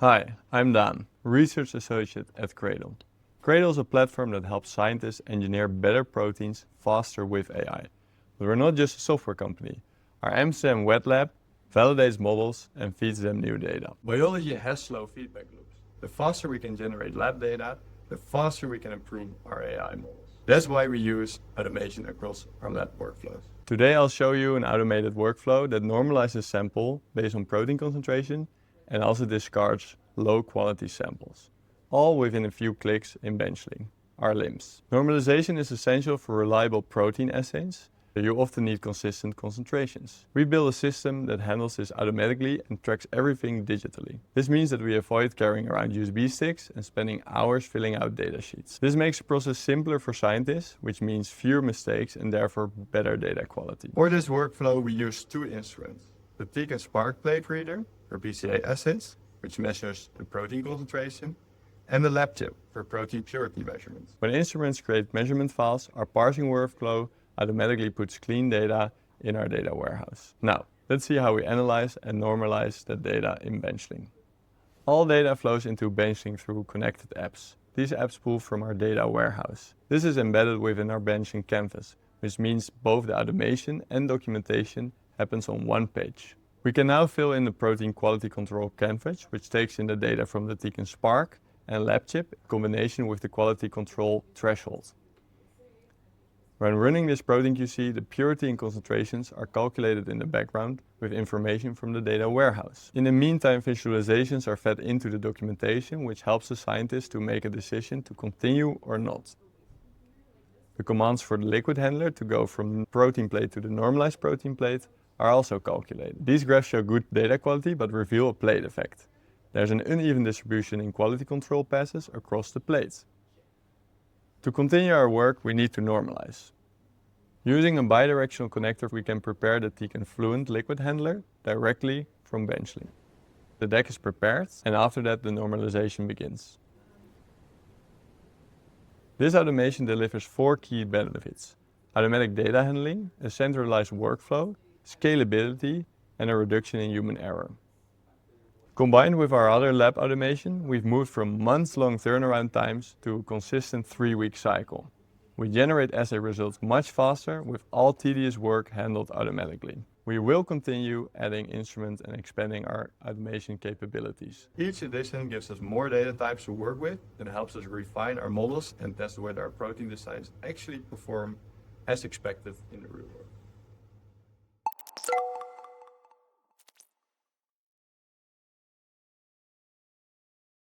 Hi, I'm Daan, Research Associate at Cradle. Cradle is a platform that helps scientists engineer better proteins faster with AI. But we're not just a software company. Our Amsterdam wet lab validates models and feeds them new data. Biology has slow feedback loops. The faster we can generate lab data, the faster we can improve our AI models. That's why we use automation across our lab workflows. Today I'll show you an automated workflow that normalizes sample based on protein concentration and also discards low-quality samples, all within a few clicks in Benchling, our LIMS. Normalization is essential for reliable protein assays. You often need consistent concentrations. We build a system that handles this automatically and tracks everything digitally. This means that we avoid carrying around USB sticks and spending hours filling out data sheets. This makes the process simpler for scientists, which means fewer mistakes and therefore better data quality. For this workflow, we use two instruments: the Tecan Spark Plate Reader for PCA assays, which measures the protein concentration, and the lab chip for protein purity measurements. When instruments create measurement files, our parsing workflow automatically puts clean data in our data warehouse. Now, let's see how we analyze and normalize that data in Benchling. All data flows into Benchling through connected apps. These apps pull from our data warehouse. This is embedded within our Benchling canvas, which means both the automation and documentation happens on one page. We can now fill in the protein quality control canvas, which takes in the data from the Tecan Spark and lab chip in combination with the quality control threshold. When running this protein QC, the purity and concentrations are calculated in the background with information from the data warehouse. In the meantime, visualizations are fed into the documentation, which helps the scientist to make a decision to continue or not. The commands for the liquid handler to go from the protein plate to the normalized protein plate are also calculated. These graphs show good data quality but reveal a plate effect. There's an uneven distribution in quality control passes across the plates. To continue our work, we need to normalize. Using a bidirectional connector, we can prepare the Tecan Fluent liquid handler directly from Benchling. The deck is prepared, and after that the normalization begins. This automation delivers 4 key benefits: automatic data handling, a centralized workflow, scalability, and a reduction in human error. Combined with our other lab automation, we've moved from months-long turnaround times to a consistent 3-week cycle. We generate assay results much faster with all tedious work handled automatically. We will continue adding instruments and expanding our automation capabilities. Each addition gives us more data types to work with and helps us refine our models and test whether our protein designs actually perform as expected in the real world.